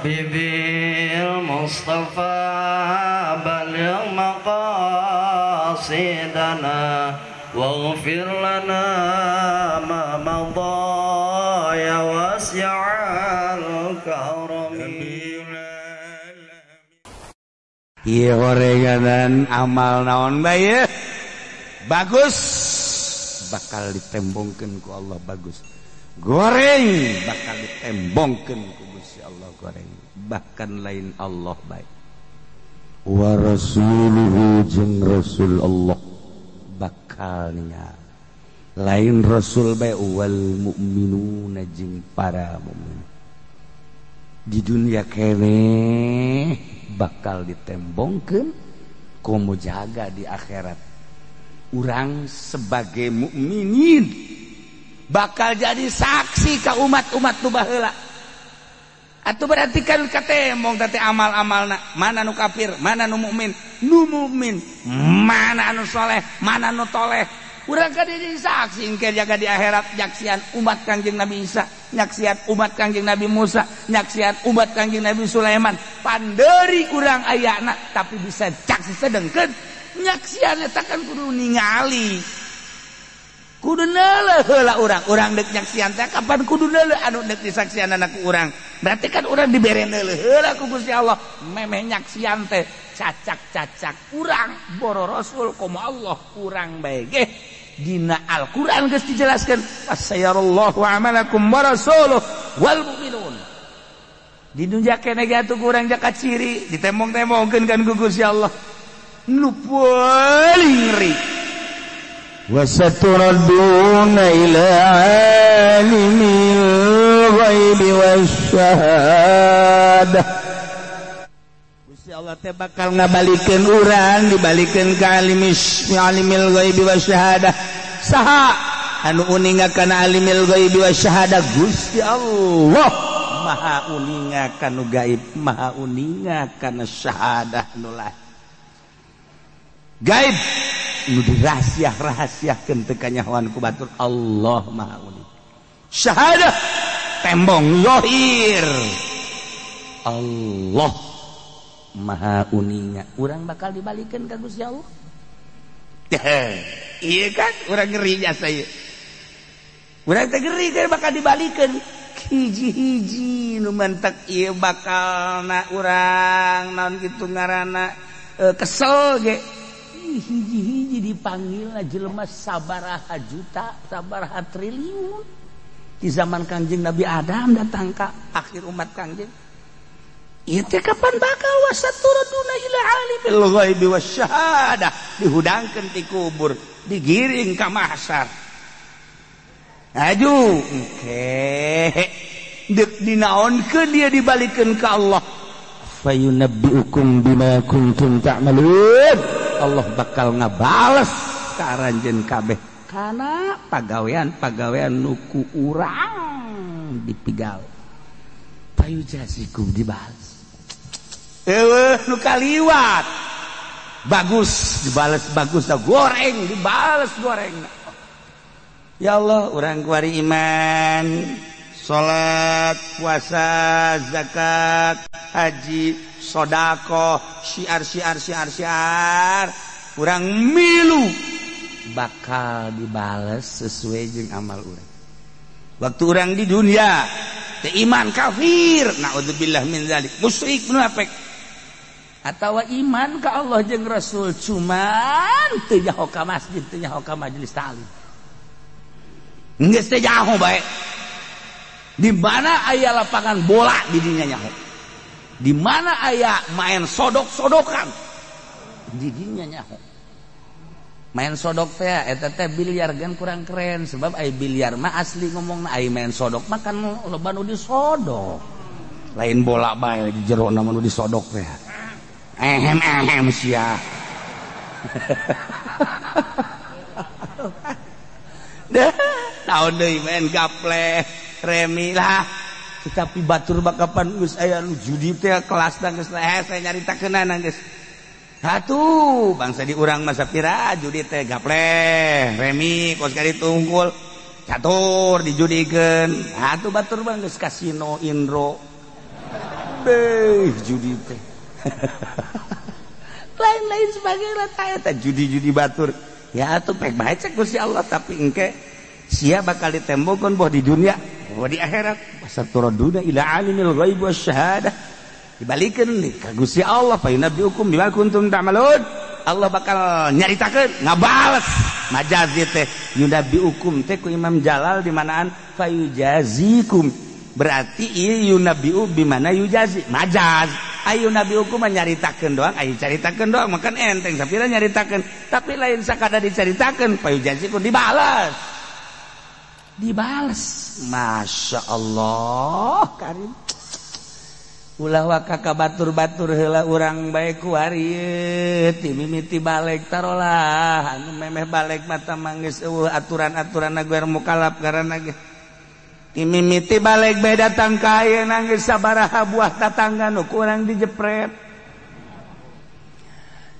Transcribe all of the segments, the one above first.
بذي المصطفى بلغ مقاصدنا واغفر لنا ما مضى يا واسع الكرم. Iya gorengan amal naon bae bagus bakal ditembongkeun ku Allah bagus. Goreng bakal ditembongkeun ku Gusti Allah goreng. Bahkan lain Allah baik. Wa rasuluhu jeung rasul Allah bakal ningal. Lain rasul bae wal mukminuna jeung para mukmin. Di dunia kene bakal ditembongkeun komo jaga di akhirat. Urang sebagai mukminin bakal jadi saksi ka umat-umat nu baheula. Atuh berarti kan katembong teh amal-amalna. Mana nu kafir, mana nu mukmin. Nu mukmin, mana anu soleh, mana nu toleh. Urang ka jadi saksi engke jaga di akhirat nyaksian umat Kangjeng Nabi Isa, nyaksian umat Kangjeng Nabi Musa, nyaksian umat Kangjeng Nabi Sulaiman. Pandeuri urang ayana tapi bisa caksi sedengkeun nyaksian eta kan kudu ningali. Kudu neuleuh heula urang deuk nyaksian teh kapan kudu neuleuh anu deuk disaksianana ku urang. Berarti kan urang dibere neuleuh heula ku Gusti Allah. Memeh nyaksian teh cacak-cacak urang boro rasul komo Allah urang bae ge. Dina Al-Qur'an geus dijelaskeun fasayarallahu amalakum wa rasuluhu wal mu'minun. Di dunya kene ge atuh urang jaka ciri ditembong-tembongkeun kan ku Gusti Allah. Nu paling ngeri wa saturadduna ila alimil ghaibi wasyahadah. Gusti Allah teh bakal ngabalikeun urang dibalikeun ka alimil ghaibi wasyahadah. Saha anu uningakan alimil ghaibi wasyahadah? Gusti Allah maha uningakan nu gaib, maha uningakan syahadah nu lain. Gaib nu dirahasiah-rahasiahkeun teu kanyahoan ku batur Allah maha uning. Syahadah tembong zahir Allah maha uninga. Urang bakal dibalikeun ka Gusti Allah. Iya kan urang ngeri jasa ieu. Urang teh ngeri teh bakal dibalikeun hiji-hiji nu mantak ieu bakalna urang naon kitu ngaranna kesel ge. Hiji-hiji dipanggilna jelema sabaraha juta, sabaraha triliun. Di zaman Kangjeng Nabi Adam datang ka akhir umat Kangjeng. Ieu teh kapan bakal wasaturaduna ila alimil ghaibi wasyahadah, dihudangkeun ti kubur, digiring ka mahsyar. Aju engke deuk dinaonkeun dia dibalikeun ka Allah. Fayunabbiukum bima kuntum ta'malun. Allah bakal ngabales ka aranjeun kabeh kana pagawean nuku urang dipigal. Payujasikum dibales. Eueuh nu kaliwat. Bagus dibales bagus, goreng dibales gorengna. Ya Allah, urang kuari iman, salat, puasa, zakat, haji, sedekah, syiar. Urang milu bakal dibales sesuai jeung amal urang. Waktu urang di dunia teu iman kafir, naudzubillah min zalik, musyrik munafik. Atawa iman ka Allah jeung Rasul cuman teu nyaho ka masjid, teu nyaho ka majelis taklim. Geus teh nyaho bae. Di mana aya lapangan bola di dinya nyaho. Di mana aya main sodok-sodokan di dinya nyaho. Main sodok teh eta teh biliar gan kurang keren sebab aya biliar mah asli ngomongna aya main sodok mah kan loba nu disodok. Lain bola bae di jero na nu disodok teh. Ehem sia. Dah, tahu deui main gaple, remi lah. Tetapi batur bakapan geus aya nu judi teh kelasna geus saya nyaritakeunana geus. Hatuh, bangsa di urang mah sapira judi teh gaple, remi, kos kali tunggul, catur dijudikeun. Hatuh batur bang geus kasino indro. deh judi teh. Lain-lain sebagainya eta judi-judi batur. Ya atuh pek bae cek Gusti Allah tapi engke sia bakal ditembokkeun boh di dunia, boh di akhirat. Wasaturaduna ila alimil ghaib wasyahadah. Dibalikeun ka Gusti Allah fa yunabbiukum bima kuntum ta'malun. Allah bakal nyaritakeun ngabales majaz teh yunabbiukum teh ku Imam Jalal di manaan fa yujazikum. Berarti ieu yunabbiu bimana yujazi majaz. Ayo Nabi hukum nyaritakeun doang, ayo caritakeun doang, makan enteng sapira nyaritakeun, tapi lain sakada dicaritakeun, payu janjiku dibalas. Dibalas. Masya Allah karim. Ulah waka ka batur-batur heula urang bae ku ari ti mimiti balik tarolah anu memeh balik mata manggeus eueuh aturan-aturanna guer mukalaf garana ge. Mimiti balik beda datang ka ayeuna geus sabaraha buah tatangga nu kurang dijepret.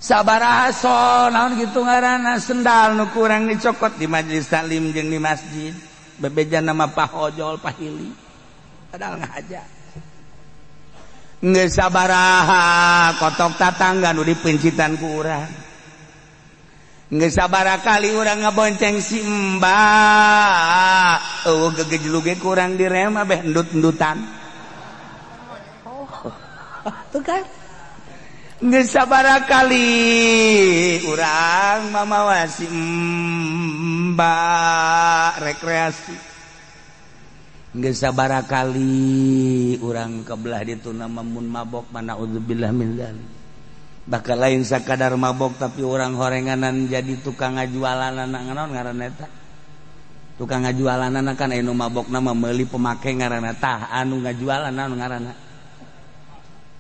Sabaraha so naon kitu ngaranna sendal nu kurang dicokot di majelis taklim jeung di masjid. Bebejan nama pahojol pahili. Padahal ngahaja. Geus sabaraha kotok tatangga nu dipencitan ku urang. Geus sabaraha kali urang ngabonceng si Mbak. Oh gegejlug ge kurang direm abeh endut-endutan. Oh. Tuh kan. Geus sabaraha kali urang mamawa si Mbak rekreasi. Geus sabaraha kali urang kebelah ditu nama mun mabok mana udzubillah min dzalik. Bakal lain sakadar mabok tapi orang horenganan jadi tukang ngajualanan naon ngaranna eta. Tukang ngajualanan kan anu mabok nama meuli pemake ngaranna tah anu ngajualan naon ngaranna.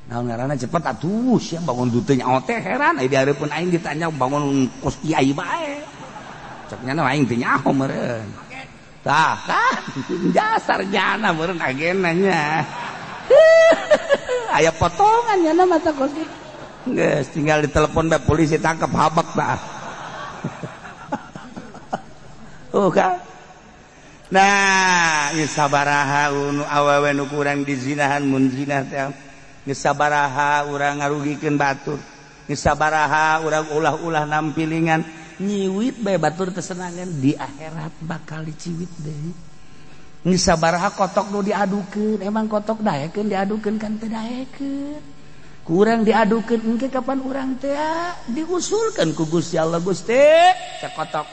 Naon ngaranna cepet atuh sia bangun dutu nyaho teh heran ai dihareupeun aing ditanya bangun kos kiai bae. Cek nyana aing teh nyaho meureun. Tah kan dasar jana meureun agena nya. Aya potongan nyana mata kos geus tinggal ditelepon bae polisi tangkap habak dah. Kan. Nah, geus sabaraha nu awewe nu kurang dizinahan mun zina teh. Geus sabaraha urang ngarugikeun batur. Geus sabaraha urang ulah-ulah nampilingan nyiwit bae batur teu senangan di akhirat bakal diciwit deui. Geus sabaraha kotok nu diadukeun, emang kotok daekeun diadukeun kan teu daekeun. Kurang diadukeun engke kapan urang teh diusulkeun ku Gusti Allah Gusti cek kotok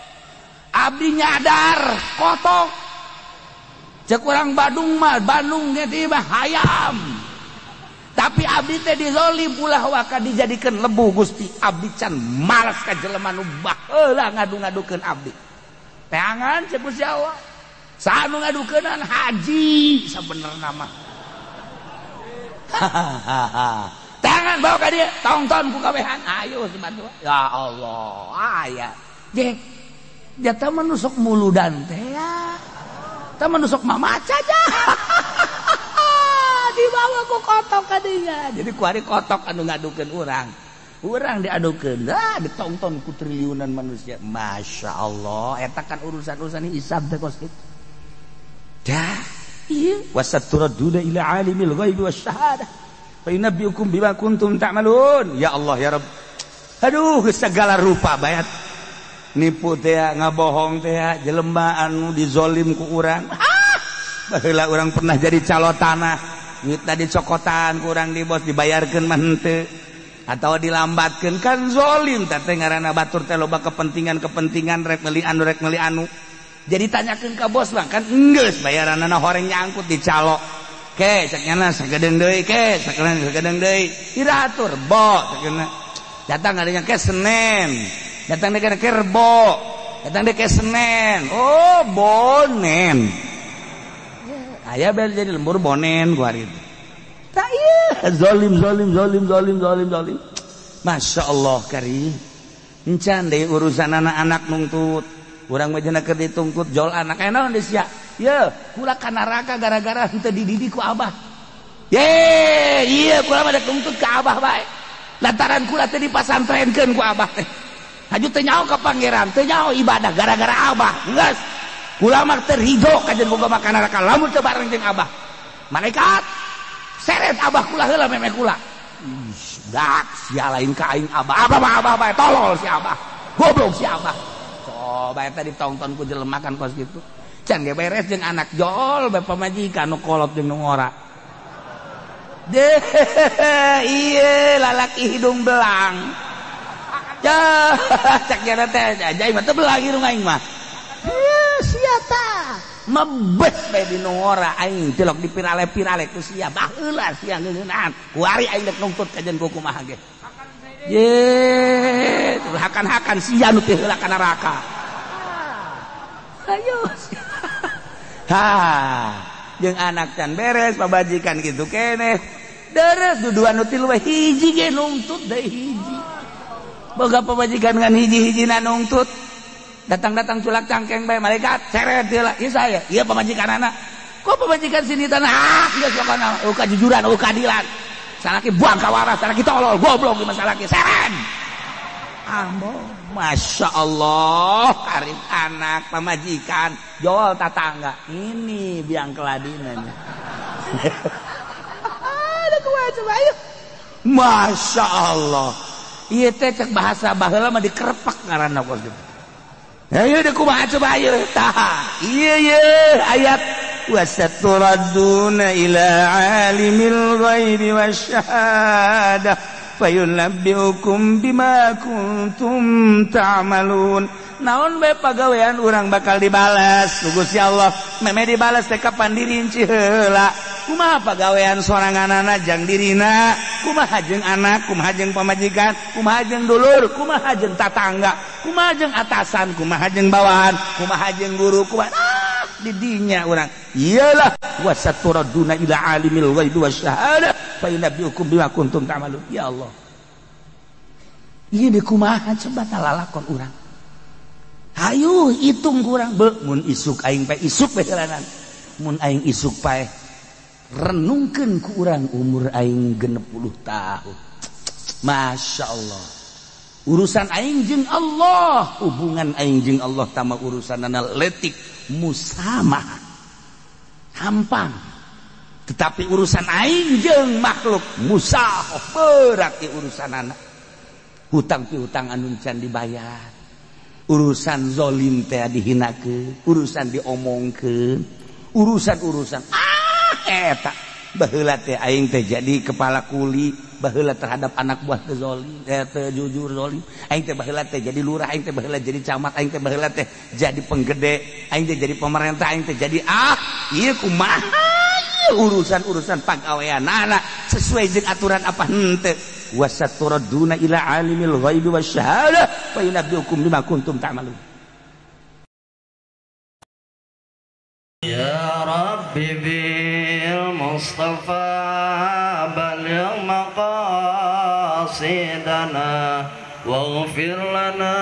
abdi nyadar kotok cek urang Bandung mah Bandung ge tiba hayam tapi abdi teh dizolim ulah waka dijadikeun lebu Gusti abdi can malas ka jelema nu baheula ngadu-ngadukeun abdi teangan cek Gusti Allah saanu ngadukeunan haji sabenerna mah tangan bawa ke dia tonton ku kawehan ayo sebantu ya Allah aya jek jata menusuk muludan teh ya teh menusuk mamaca aja dibawa ku kotok ka dinya jadi ku ari kotok anu ngadukeun urang diadukeun ditonton ku triliunan manusia Masya Allah eta kan urusan-urusan hisab teh kos kitu dah ieu wasaturaduna ila alimil ghaibi wasyahadah fa yunabbiukum bima kuntum ta'malun. Ya Allah ya Rabb. Aduh segala rupa bayat. Nipu teh ngabohong teh jelema anu dizolim ku urang. Baheula urang pernah jadi calo tanah. Duitna dicokotan ku urang di bos dibayarkeun mah henteu. Atawa dilambatkeun kan zolim teh ngaranna batur teh loba kepentingan-kepentingan rek meuli anu. Jadi tanyakeun ka bos bang kan enggeus bayaranna horeng nyangkut dicalo. Ke saknyana sagedeung deui ke sagedeung deui iratur bo sakna datang adanya ke Senen datang deui ke Rebo datang deui ke Senen oh bonen aya bae jadi lembur bonen gua hari tah ieu zalim Masya Allah karim encan deui urusan anak-anak nungtut urang mah cenah keur ditungtut jol anak aya naon deui sia ya, kula ka neraka gara-gara henteu dididik ku abah. Iya kula mah da tuntut ka abah bae. Lantaran kula teh dipasantrenkeun ku abah teh. Haju teu nyaho ka pangeran, teu nyaho ibadah gara-gara abah. Geus. Kula mah teu ridho ka jeung boga ka neraka lamun teu bareng jeung abah. Malaikat seret abah kula heula meme kula. Dak sia lain ka aing abah abah tolol si abah goblok si abah coba eta ditonton ku jelema kan kos kitu can ge beres jeung anak jol bae pamajikan nu kolot jeung nu ngora deh ieu lalaki hidung belang ya cak jana teh jai mah teu belang hidung aing mah sia ta mebet bae di nu ngora aing celok dipirale-pirale ku sia baheula sia ngeunahan kuari aing rek nuntut ka jeung kumaha ge ye hakan-hakan sia nu teh heula ka neraka ayo ha jeung anak can beres pabajikan kitu keneh deres duduan nu tilu hiji ge nuntut deui hiji boga pabajikan ngan hiji-hijina nuntut datang-datang culak cangkeng bae malaikat seret heula ieu saya ieu pamajikanana kok pamajikan sini tanah geus pokona kajujuran keadilan salaki buang ka waras salaki tolol goblok ge salaki seret ambo masyaallah karim anak pamajikan jol tatangga ini biang keladinan ada kumaha coba ayo masyaallah ieu teh cek bahasa baheula mah dikerpak ngaranna kos kitu ayo deh kumaha coba ayo tah iya ayat wasaturaduna ila alimil ghaibi wasyahadah fayunabbiukum bima kuntum ta'malun naon bae pagawean urang bakal dibalas ku Gusti Allah meme dibalas teh kapan dirinci heula kumaha pagawean soranganana jang dirina kumaha jeung anak kumaha jeung pamajikan kumaha jeung dulur kumaha jeung tatangga kumaha jeung atasan kumaha jeung bawahan kumaha jeung guru kumaha di dinya urang iyalah wasaturaduna ila alimil ghaibi wasyahadah fa yunabbiukum bima kuntum ta'malun ya Allah ieu di kumaha coba talalakon urang hayu hitung kurang be mun isuk aing pae isuk bae heulanan mun aing isuk pae renungkeun ku urang umur aing 60 tahun masyaallah urusan aing jeung Allah hubungan aing jeung Allah tama urusanana leutik musamah hampang tetapi urusan aing jeung makhluk musahah berat ieu urusanana hutang piutang anu can dibayar urusan zolim teh dihinakeun urusan diomongkeun urusan eta baheula teh aing teh jadi kepala kuli baheula terhadap anak buah teh zolim teh jujur zolim aing teh baheula teh jadi lurah aing teh baheula jadi camat aing teh baheula teh jadi penggede aing teh jadi pemerintah aing teh jadi ieu kumaha urusan-urusan pagaweanana sesuai jeung aturan apa henteu wasaturaduna ila alimil ghaibi wasyahadah fa yunabbiukum bima kuntum ta'malun ya rabbi bil mustafa baligh maqasidana waghfir lana